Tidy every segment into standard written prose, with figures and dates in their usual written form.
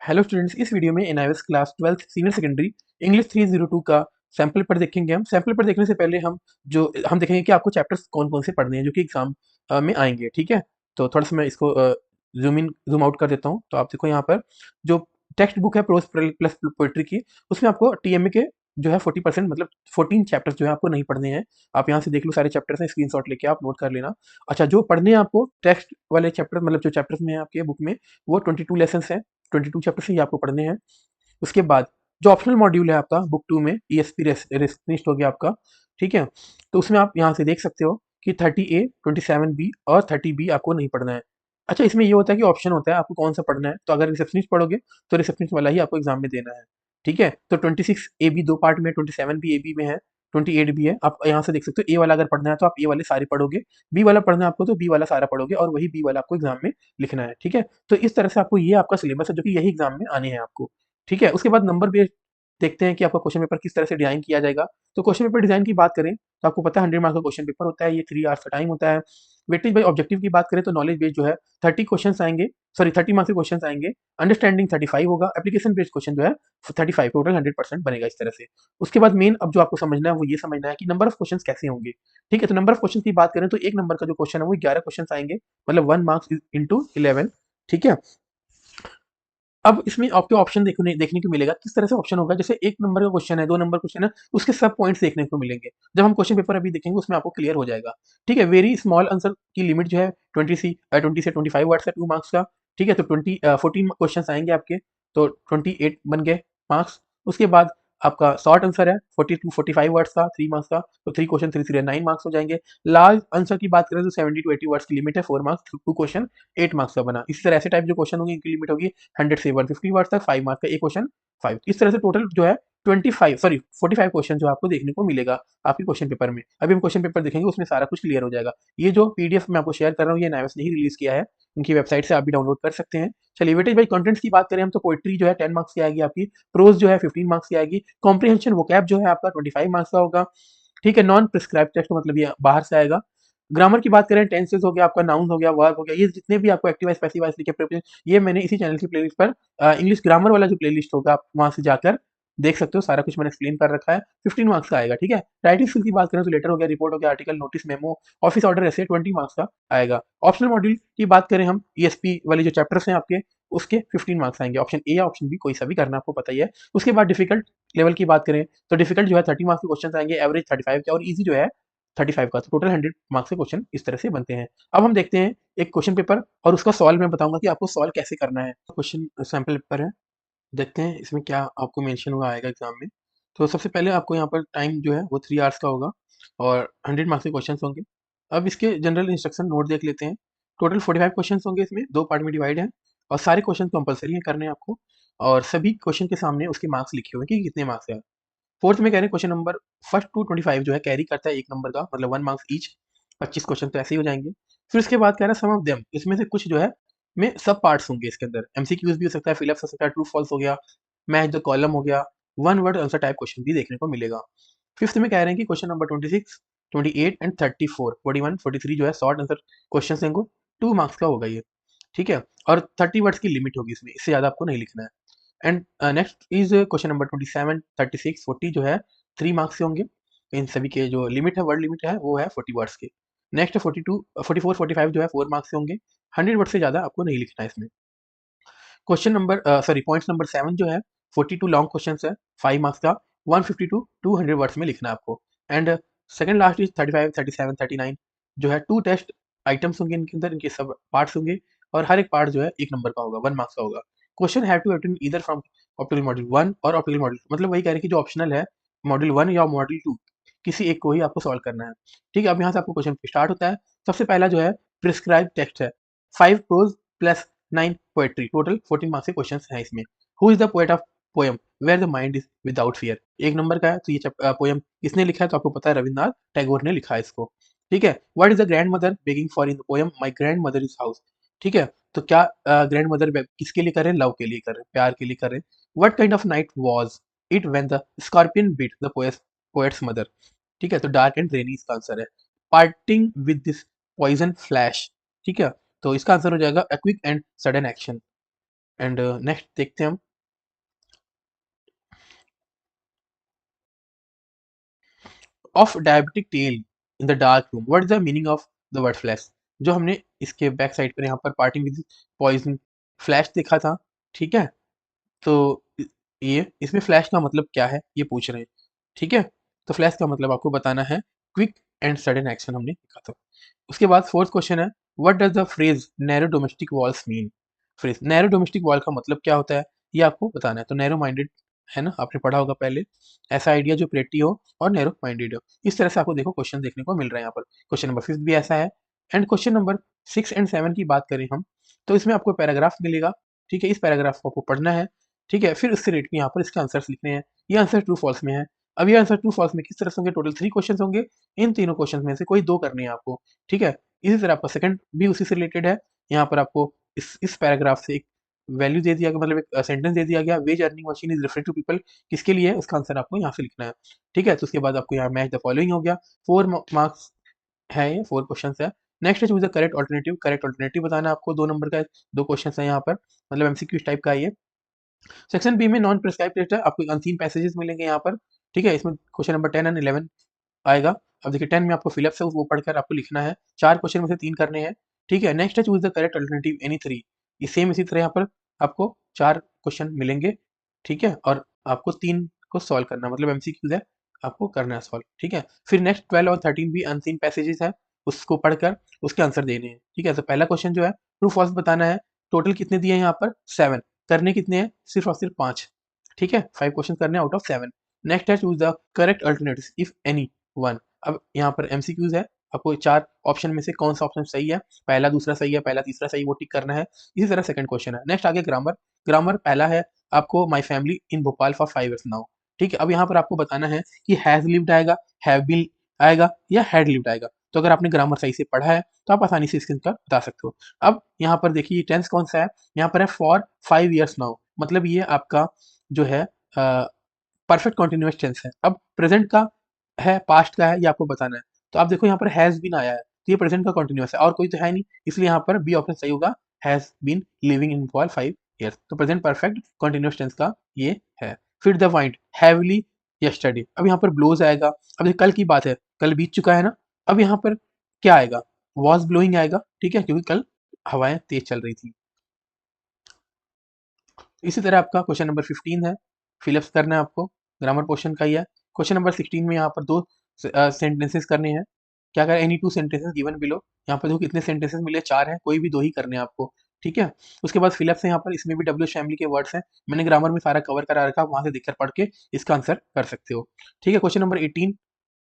Hello students, इस video में NIS class 12th senior secondary English 302 का सैम्पल पेपर देखेंगे। हम सैम्पल पेपर देखने से पहले हम देखेंगे कि आपको चैप्टर्स कौन कौन से पढ़ने हैं जो कि एग्जाम में आएंगे। ठीक है, तो थोड़ा सा मैं इसको जूम इन जूम आउट कर देता हूँ। तो आप देखो यहाँ पर जो टेक्स्ट बुक है प्रोज प्लस पोइट्री की, उसमें आपको टीएमए के जो है 40% मतलब 14 चैप्टर्स जो है आपको नहीं पढ़ने हैं। आप यहाँ से देख लो, सारे चैप्टर्स हैं, स्क्रीनशॉट लेके आप नोट कर लेना। अच्छा, जो पढ़ने हैं आपको टेक्स्ट वाले चैप्टर मतलब जो चैप्टर्स में है आपके बुक में, वो 22 लेसन है, 22 चैप्टर्स ही आपको पढ़ने हैं। उसके बाद जो ऑप्शनल मॉड्यूल है आपका बुक 2 में, ईएसपी रेस्टनिस्ट हो गया आपका। ठीक है, तो उसमें आप यहाँ से देख सकते हो कि 30A, 27B और 30B आपको नहीं पढ़ना है। अच्छा, इसमें ये होता है कि ऑप्शन होता है आपको कौन सा पढ़ना है। तो अगर रिसेप्शनिस्ट पढ़ोगे तो रिसेप्शनिस्ट वाला ही आपको एग्जाम में देना है। ठीक है, तो 26AB दो पार्ट में, 27B AB में है, 28 भी है। आप यहाँ से देख सकते हो, ए वाला अगर पढ़ना है तो आप ए वाले सारे पढ़ोगे, बी वाला पढ़ना है आपको तो बी वाला सारा पढ़ोगे, और वही बी वाला आपको एग्जाम में लिखना है। ठीक है, तो इस तरह से आपको ये आपका सिलेबस है जो कि यही एग्जाम में आने हैं आपको। ठीक है, उसके बाद नंबर बेस्ड देखते हैं कि आपका क्वेश्चन पेपर किस तरह से डिजाइन किया जाएगा। तो क्वेश्चन पेपर डिजाइन की बात करें तो आपको पता है 100 मार्क्स का क्वेश्चन पेपर होता है, ये 3 आवर्स का टाइम होता है। वेटेज बाई ऑब्जेक्टिव की बात करें तो नॉलेज बेस्ड जो है 30 क्वेश्चन आएंगे, सॉरी 30 मार्क्स के क्वेश्चन आएंगे। अंडरस्टैंडिंग 35 होगा, एप्लीकेशन बेस्ड क्वेश्चन जो है 35, टोटल 100% बनेगा इस तरह से। उसके बाद मेन अब जो आपको समझना है वो ये समझना है कि नंबर ऑफ क्वेश्चन कैसे होंगे। ठीक है, तो नंबर ऑफ क्वेश्चन की बात करें तो एक नंबर का जो क्वेश्चन है वो 11 क्वेश्चन आएंगे, मतलब 1 मार्क्स इंटू 11। ठीक है, अब इसमें आपको ऑप्शन देखने देखने को मिलेगा किस तरह से ऑप्शन होगा। जैसे एक नंबर का क्वेश्चन है, 2 नंबर क्वेश्चन है, उसके सब पॉइंट्स देखने को मिलेंगे। जब हम क्वेश्चन पेपर अभी देखेंगे उसमें आपको क्लियर हो जाएगा। ठीक है, वेरी स्मॉल आंसर की लिमिट जो है 20 से 25 वर्ड्स है, 2 मार्क्स का। ठीक है, तो 14 क्वेश्चन आएंगे आपके, तो 28 बन गए मार्क्स। उसके बाद आपका शॉर्ट आंसर है 40 टू 45 वर्ड्स का, 3 मार्क्स का, तो 3 क्वेश्चन 3 9 मार्क्स हो जाएंगे। लार्ज आंसर की बात करें तो 70 टू 80 वर्ड्स की लिमिट है, 4 मार्क्स, 2 क्वेश्चन 8 मार्क्स का बना। इसी तरह ऐसे टाइप जो क्वेश्चन होंगे इनकी लिमिट होगी 100 से 150 वर्ड्स तक, 5 मार्क्स का एक क्वेश्चन 5। इस तरह से टोटल जो है 45 क्वेश्चन जो आपको देखने को मिलेगा आपके क्वेश्चन पेपर में। अभी हम क्वेश्चन पेपर देखेंगे, उसमें सारा कुछ क्लियर हो जाएगा। ये जो पीडीएफ मैं आपको शेयर कर रहा हूँ, ये नाइवस ने ही रिलीज किया है, उनकी वेबसाइट से आप भी डाउनलोड कर सकते हैं। चलिए, वेटेज बाई कंटेंट्स की बात करें हम तो पोइट्री जो है 10 मार्क्स की आएगी आपकी, प्रोज जो है 15 मार्क्स की आएगी, कॉम्प्रिहेंशन वोकैब जो है आपका 25 मार्क्स का होगा। ठीक है, नॉन प्रिस्क्राइब टेक्स्ट मतलब ये बाहर से आएगा। ग्रामर की बात करें, टेंसेस हो गया आपका, नाउन हो गया, वर्ब हो गया, ये जितने भी आपको एक्टिव पैसिव वॉइस लिखे प्रीपोजिशन, ये मैंने इसी चैनल की प्लेलिस्ट पर इंग्लिश ग्रामर वाला जो प्लेलिस्ट होगा आप वहां से जाकर देख सकते हो, सारा कुछ मैंने एक्सप्लेन कर रखा है। 15 मार्क्स का आएगा। ठीक है, राइटिंग स्किल की बात करें तो लेटर हो गया, रिपोर्ट हो गया, article, notice, memo, office order, ऐसे 20 मार्क्स का आएगा। ऑप्शनल मॉड्यूल की बात करें हम, ईएसपी वाले जो चैप्टर्स हैं आपके, उसके 15 मार्क्स आएंगे। ऑप्शन ए या ऑप्शन बी कोई सा भी करना, आपको पता ही है। उसके बाद डिफिकल्ट लेवल की बात करें तो डिफिकल्ट जो है 30 मार्क्स के क्वेश्चन आएंगे, एवरेज 35 के, और ईजी जो है 35 का। तो टोटल 100 मार्क्स के क्वेश्चन इस तरह से बनते हैं। अब हम देखते हैं एक क्वेश्चन पेपर और उसका सॉल्व मैं बताऊंगा कि आपको सॉल्व कैसे करना है। क्वेश्चन सैम्पल पेपर है, देखते हैं इसमें क्या आपको मेंशन हुआ आएगा एग्जाम में। तो सबसे पहले आपको यहाँ पर टाइम जो है वो 3 आवर्स का होगा और 100 मार्क्स के क्वेश्चन होंगे। अब इसके जनरल इंस्ट्रक्शन नोट देख लेते हैं। टोटल 45 क्वेश्चन होंगे, इसमें 2 पार्ट में डिवाइड है, और सारे क्वेश्चन कंपलसरी है करने आपको, और सभी क्वेश्चन के सामने उसके मार्क्स लिखे हुए हैं कि कितने मार्क्स है। फोर्थ में कह रहे हैं क्वेश्चन नंबर फर्स्ट टू 25 जो है कैरी करता है 1 नंबर का, मतलब 1 मार्क्स ईच, 25 क्वेश्चन तो ऐसे ही हो जाएंगे। फिर उसके बाद कह रहा है सम ऑफ देम, इसमें से कुछ जो है में सब पार्ट्स होंगे इसके अंदर, एमसीक्यूज भी हो सकता है, फिलअप्स हो सकता है, ट्रू फॉल्स हो गया, मैच द कॉलम हो गया, one word answer type question भी देखने को मिलेगा। फिफ्थ में कह रहे हैं कि क्वेश्चन नंबर 26, 28 एंड 34, 41, 43 जो है शॉर्ट आंसर क्वेश्चन होंगे, 2 मार्क्स का होगा ये। ठीक है, और 30 वर्ड्स की लिमिट होगी इसमें, इससे ज्यादा आपको नहीं लिखना है। And next is question number 27, 36, 40 जो है 3 मार्क्स से होंगे। इन सभी के जो लिमिट है, वर्ड लिमिट है, वो है 40 वर्ड्स के। नेक्स्ट 42, 44, 45 जो है 4 मार्क्स से होंगे, 100 वर्ड से ज़्यादा आपको नहीं लिखना है इसमें। Question number sorry point number 7 जो है 42 लॉन्ग क्वेश्चन है, 5 मार्क्स का, 150 टू 200 वर्ड्स में लिखना है आपको। एंड सेकंड लास्ट इज 35, 37, 39 जो है 2 टेस्ट आइटम्स होंगे इनके अंदर, इनके सब पार्ट्स होंगे, और हर एक पार्ट जो है 1 नंबर का होगा, 1 मार्क्स का होगा। Question have to attend either from optical module 1 और ऑप्टिकल मॉड्यूल, मतलब वही कह रहे हैं कि जो ऑप्शनल है मॉड्यूल 1 या मॉड्यूल 2, किसी एक को ही आपको सॉल्व करना है। ठीक है, अब यहाँ से आपको क्वेश्चन स्टार्ट होता है। सबसे पहला जो है प्रिस्क्राइब टेक्स्ट है, 5 prose plus 9 poetry, total 14 marks के क्वेश्चन हैं इसमें। Who is the poet of poem where the mind is without fear, 1 नंबर का है, तो ये पोएम किसने लिखा है, तो आपको पता है रविन्द्रनाथ टैगोर ने लिखा है इसको। ठीक है, what is the grand mother begging for in the poem my grand mother is house. ठीक है, तो क्या ग्रैंड मदर किसके लिए कर रहे हैं, लव के लिए कर रहे हैं, प्यार के लिए कर रहे हैं। What kind of night was it when the scorpion bit the poet's mother. ठीक है, तो डार्क एंड रेनी इसका आंसर है। Parting with this poison flash. ठीक है, तो इसका आंसर हो जाएगा a quick and sudden action. And next देखते हैं हम, of diabetic tale in the dark room, what is the meaning of the word flash. जो हमने इसके बैक साइड पर यहाँ पर पार्टिंग विद पॉइजन फ्लैश देखा था, ठीक है, तो ये इसमें फ्लैश का मतलब क्या है ये पूछ रहे हैं, ठीक है। तो फ्लैश का मतलब आपको बताना है क्विक एंड सडन एक्शन, हमने देखा था। उसके बाद फोर्थ क्वेश्चन है, what does the phrase narrow domestic walls mean. Phrase narrow domestic wall का मतलब क्या होता है ये आपको बताना है। तो नैरो माइंडेड है ना, आपने पढ़ा होगा पहले, ऐसा आइडिया जो प्रेटी हो और नैरो माइंडेड हो। इस तरह से आपको देखो क्वेश्चन देखने को मिल रहा है यहाँ पर। क्वेश्चन नंबर 5 भी ऐसा है। एंड क्वेश्चन नंबर 6 एंड 7 की बात करें हम, तो इसमें आपको पैराग्राफ मिलेगा, ठीक है। इस पैराग्राफ को आपको पढ़ना है, ठीक है। फिर उससे रिलेटेड यहाँ पर इसके आंसर्स लिखने हैं। ये आंसर ट्रू फॉल्स में है। अब ये आंसर ट्रू फॉल्स में किस तरह से होंगे, टोटल 3 क्वेश्चन होंगे। इन तीनों क्वेश्चन में से कोई 2 करने हैं आपको, ठीक है। इसी तरह आपका सेकंड भी उसी से रिलेटेड है। यहाँ पर आपको इस पैराग्राफ से एक वैल्यू दे दिया गया, मतलब एक सेंटेंस दे दिया गया, wage earning machine is refer to people, किसके लिए है उसका आंसर आपको यहाँ से लिखना है, ठीक है। तो उसके बाद आपको यहाँ मैच द फॉलोइंग हो गया। 4 मार्क्स है, ये 4 क्वेश्चन है। नेक्स्ट है choose the correct alternative. Correct alternative बताना है आपको, 2 नंबर का 2 क्वेश्चन है यहाँ पर, मतलब एमसीक्यू टाइप का है ये। सेक्शन बी में नॉन प्रिस्क्राइब टेस्ट है, आपको अनसीन पैसेजेस मिलेंगे यहाँ पर, ठीक है। इसमें क्वेश्चन नंबर 10 एंड 11 आएगा। अब देखिए 10 में आपको फिलअप्स है, वो पढ़कर आपको लिखना है। 4 क्वेश्चन में से 3 करने हैं, ठीक है। नेक्स्ट है choose the correct alternative any 3। ये सेम इसी तरह यहाँ पर आपको 4 क्वेश्चन मिलेंगे, ठीक है। और आपको 3 को सॉल्व करना, मतलब एमसीक्यूज है, आपको करना है सॉल्व, ठीक है। फिर नेक्स्ट 12 और 13 भी अनसीन पैसेजेस है, उसको पढ़कर उसके आंसर देने हैं, ठीक है। तो पहला क्वेश्चन जो है ट्रू फॉल्स बताना है। टोटल कितने दिए हैं यहाँ पर 7, करने कितने हैं सिर्फ और सिर्फ 5, ठीक है। 5 क्वेश्चन करने आउट ऑफ 7। नेक्स्ट है choose the correct alternative if any one. अब यहाँ पर एमसीक्यूज है, आपको 4 ऑप्शन में से कौन सा ऑप्शन सही है, पहला दूसरा सही है, पहला तीसरा सही, वो टिक करना है। इसी तरह सेकंड क्वेश्चन है। नेक्स्ट आगे ग्रामर। ग्रामर पहला है आपको my family in Bhopal for 5 years now, ठीक है। अब यहाँ पर आपको बताना है कि हैज लिव्ड आएगा, हैव बीन आएगा, या हैड लिव्ड आएगा। तो अगर आपने ग्रामर सही से पढ़ा है तो आप आसानी से इसके आंसर बता सकते हो। अब यहाँ पर देखिए टेंस कौन सा है, यहाँ पर है फॉर 5 ईयर्स नाउ, मतलब ये आपका जो है परफेक्ट कॉन्टिन्यूअस टेंस है। अब प्रेजेंट का है, पास्ट का है, ये आपको बताना है। तो आप देखो यहाँ पर हैज बीन आया है, तो ये प्रेजेंट का कॉन्टिन्यूअस है और कोई तो है नहीं, इसलिए यहाँ पर बी ऑप्शन सही होगा, has been living in Bhopal 5 years. तो प्रेजेंट परफेक्ट कॉन्टिन्यूअस टेंस का ये है। फिर द वाइंड हैवली यस्टरडे, अब यहाँ पर ब्लोज आएगा। अब ये कल की बात है, कल बीत चुका है ना। अब यहाँ पर क्या आएगा, वॉज ब्लोइंग आएगा, ठीक है, क्योंकि कल हवाएं तेज चल रही थी। इसी तरह आपका क्वेश्चन नंबर 15 है, फिलअप्स करना है आपको, ग्रामर पोर्शन का ही है। क्वेश्चन नंबर 16 में यहाँ पर 2 सेंटेंसेस करने हैं। क्या करें, एनी 2 सेंटेंसेस गिवन बिलो। यहाँ पर देखो कितने सेंटेंसेस मिले, 4 हैं, कोई भी 2 ही करने हैं आपको, ठीक है। उसके बाद फिलअप्स है यहाँ पर, इसमें भी डब्ल्यू फैमिली के वर्ड्स हैं, मैंने ग्रामर में सारा कवर करा रखा, वहाँ से देखकर पढ़ के इसका आंसर कर सकते हो, ठीक है। क्वेश्चन नंबर 18,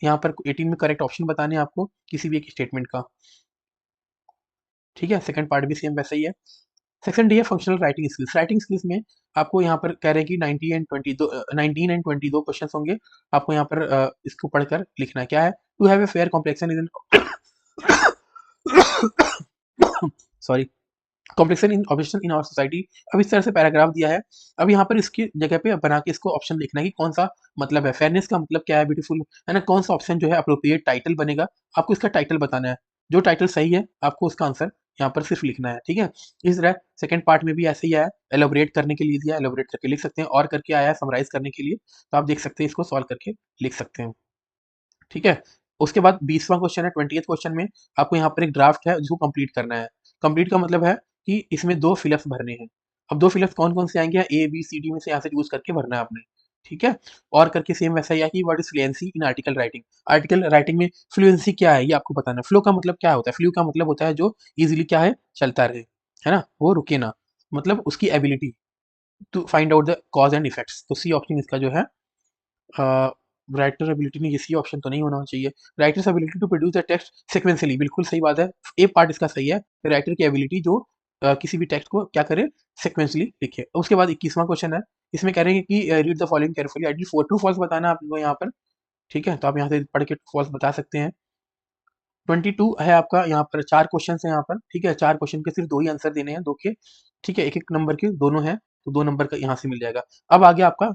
यहाँ पर 18 में करेक्ट ऑप्शन बताने हैं आपको किसी भी एक स्टेटमेंट का, ठीक है। सेकंड पार्ट भी सेम वैसा ही है। सेक्शन डी है functional writing skills. Writing skills में आपको यहाँ पर कह रहे हैं कि 19 एंड 22 क्वेश्चन होंगे। आपको यहाँ पर इसको पढ़कर लिखना है। क्या है, to have a fair complexion is sorry, complexion in objection in our society. अब इस तरह से पैराग्राफ दिया है। अब यहाँ पर इसकी जगह पे बना के इसको ऑप्शन लिखना है कि कौन सा मतलब है, फेयरनेस का मतलब क्या है, ब्यूटीफुल है ना, कौन सा ऑप्शन जो है अप्रोप्रिएट टाइटल बनेगा, आपको इसका टाइटल बताना है। जो टाइटल सही है आपको उसका आंसर यहाँ पर सिर्फ लिखना है, ठीक है। इस तरह सेकंड पार्ट में भी ऐसे ही आया, एलोबरेट करने के लिए दिया, एलोबरेट करके लिख सकते हैं, और करके आया है समराइज करने के लिए, तो आप देख सकते हैं इसको सॉल्व करके लिख सकते हैं, ठीक है। उसके बाद 20वां क्वेश्चन है, 20th क्वेश्चन में आपको यहाँ पर एक ड्राफ्ट है जिसको कंप्लीट करना है। कंप्लीट का मतलब है कि इसमें 2 फिलअप्स भरने हैं। अब 2 फिलअप्स कौन-कौन से आएँगे, ए, बी, सी, डी में से यहाँ से चूज़ करके भरना है आपने, ठीक है। और करके सेम वैसा ही है कि what is fluency in article writing. Article writing में फ्लुएंसी क्या है ये आपको बताना है। फ्लो का मतलब क्या होता है, फ्लो का मतलब होता है जो ईज़िली क्या है, चलता रहे, है ना, वो रुके ना, मतलब उसकी ability to find out the cause and effects. तो सी ऑप्शन इसका जो है राइटर एबिलिटी नहीं, ये ऑप्शन तो नहीं होना चाहिए। Writers ability to produce the text sequentially, बिल्कुल सही बात है, ए पार्ट इसका सही है। राइटर की एबिलिटी जो किसी भी टेक्स्ट को क्या करे, सिक्वेंसली लिखे। उसके बाद 21वां क्वेश्चन है, इसमें कह रहे हैं कि read the following carefully, ideal for true false बताना है आपको यहाँ पर, ठीक है। तो आप यहाँ से पढ़ के फॉल्स बता सकते हैं। 22 है आपका, यहाँ पर 4 क्वेश्चन है यहाँ पर, ठीक है। 4 क्वेश्चन के सिर्फ 2 ही आंसर देने हैं, 2 के, ठीक है, एक एक नंबर के दोनों हैं, तो 2 नंबर का यहाँ से मिल जाएगा। अब आगे आपका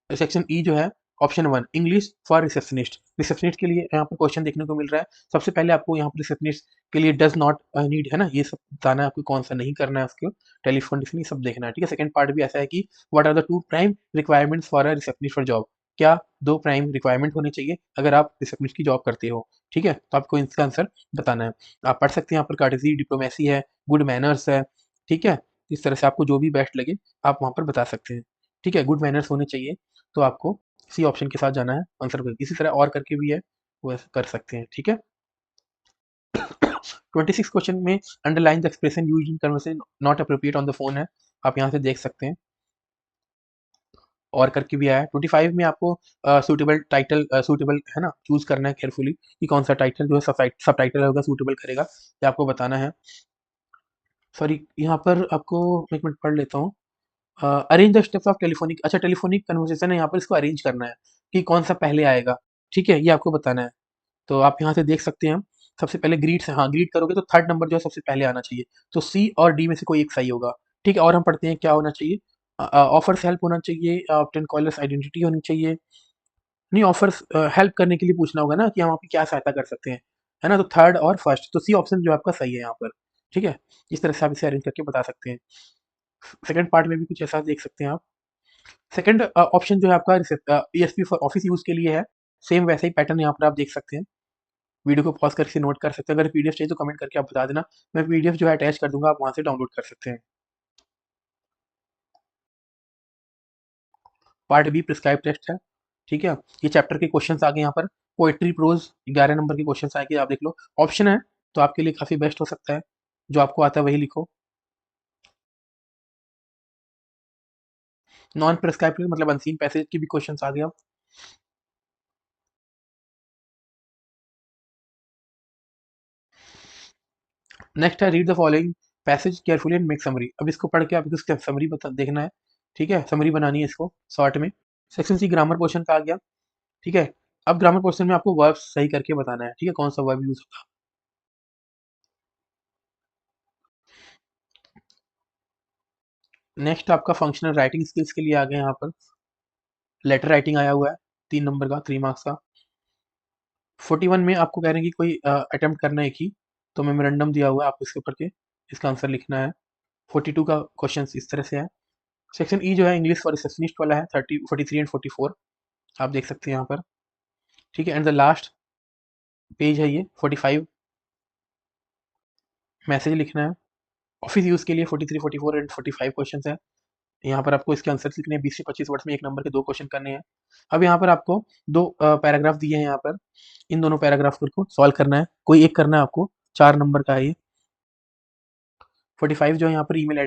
सेक्शन ई जो है option 1 English for receptionist. Receptionist के लिए यहाँ पर क्वेश्चन देखने को मिल रहा है। सबसे पहले आपको यहाँ पर रिसेप्शनिस्ट के लिए डज नॉट नीड है ना, ये सब बताना है आपको, कौन सा नहीं करना है उसको, टेलीफोन ये सब देखना है, ठीक है। सेकंड पार्ट भी ऐसा है कि what are the two prime requirements for a receptionist for job. क्या दो प्राइम रिक्वायरमेंट होने चाहिए अगर आप रिसेप्शनिस्ट की जॉब करते हो, ठीक है। तो आपको इसका आंसर बताना है। आप पढ़ सकते हैं यहाँ पर कार्टेसी, डिप्लोमेसी है, गुड मैनर्स है, ठीक है। इस तरह से आपको जो भी बेस्ट लगे आप वहाँ पर बता सकते हैं, ठीक है। गुड मैनर्स होने चाहिए तो आपको सी ऑप्शन के साथ जाना है आंसर को। इसी तरह और करके भी है, वो ऐसे कर सकते हैं, ठीक है। 26 क्वेश्चन में underline the expression used in conversation not appropriate on the phone है, आप यहाँ से देख सकते हैं। और करके भी आया है। 25 में आपको सूटेबल टाइटल सूटेबल है ना, चूज करना है केयरफुली कि कौन सा टाइटल जो है सब टाइटल होगा सूटेबल करेगा, ये आपको बताना है। सॉरी, यहाँ पर आपको एक मिनट पढ़ लेता हूँ। Arrange the steps of telephonic, अच्छा टेलीफोनिक कन्वर्सेशन है, यहाँ पर इसको अरेंज करना है कि कौन सा पहले आएगा, ठीक है, ये आपको बताना है। तो आप यहाँ से देख सकते हैं, सबसे पहले ग्रीट से, हाँ ग्रीट करोगे तो थर्ड नंबर जो है सबसे पहले आना चाहिए, तो सी और डी में से कोई एक सही होगा, ठीक है। और हम पढ़ते हैं क्या होना चाहिए, ऑफर्स हेल्प होना चाहिए, ऑप्टेन कॉलर्स आइडेंटिटी होनी चाहिए, नहीं ऑफर्स हेल्प करने के लिए पूछना होगा ना कि हम आपकी क्या सहायता कर सकते हैं, है ना। तो थर्ड और फर्स्ट, तो सी ऑप्शन जो आपका सही है यहाँ पर, ठीक है। इस तरह से आप इसे अरेंज करके बता सकते हैं। सेकंड पार्ट में भी कुछ ऐसा देख सकते हैं आप। सेकंड ऑप्शन जो है आपका ईएसपी फॉर ऑफिस यूज के लिए है, सेम वैसा ही पैटर्न यहाँ पर आप देख सकते हैं। वीडियो को पॉज करके नोट कर सकते हैं। अगर पीडीएफ चाहिए तो कमेंट करके आप बता देना, मैं पीडीएफ जो है अटैच कर दूंगा, आप वहां से डाउनलोड कर सकते हैं। पार्ट बी प्रिस्क्राइब टेस्ट है, ठीक है। ये चैप्टर के क्वेश्चंस आ गए यहाँ पर। पोएट्री प्रोज 11 नंबर के क्वेश्चंस आए, आप देख लो। ऑप्शन है तो आपके लिए काफी बेस्ट हो सकता है, जो आपको आता है वही लिखो। नॉन प्रिस्क्राइब मतलब अनसीन पैसेज की भी क्वेश्चंस आ गए अब। नेक्स्ट है read the following passage carefully and make summary. अब इसको पढ़ के आपको इसका समरी बता देखना है, ठीक है, समरी बनानी है इसको शॉर्ट में। सेक्शन सी ग्रामर पोर्शन का आ गया, ठीक है। अब ग्रामर पोर्शन में आपको वर्ब सही करके बताना है, ठीक है, कौन सा वर्ब यूज होगा। नेक्स्ट आपका फंक्शनल राइटिंग स्किल्स के लिए आ गए यहाँ पर। लेटर राइटिंग आया हुआ है 3 नंबर का, 3 मार्क्स का। 41 में आपको कह रहे हैं कि कोई अटेम्प्ट करना है एक ही, तो मेमोरेंडम दिया हुआ है, आपको इसके ऊपर के इसका आंसर लिखना है। 42 का क्वेश्चन इस तरह से है। सेक्शन ई जो है इंग्लिश फॉर रिसेप्शनिस्ट वाला है, 43 एंड 44 आप देख सकते हैं यहाँ पर, ठीक है। एंड द लास्ट पेज है ये 45, मैसेज लिखना है। ऑफिस यूज के लिए 43, 44 एंड 45 क्वेश्चन है। यहाँ पर आपको इसके आंसर लिखने हैं, 20 से 25 वर्ड्स में 1 नंबर के 2 क्वेश्चन करने हैं। अब यहाँ पर आपको 2 पैराग्राफ दिए हैं यहाँ पर, इन दोनों पैराग्राफ को सॉल्व करना है, कोई एक करना है आपको, 4 नंबर का है ये। 45 जो है यहाँ पर ईमेल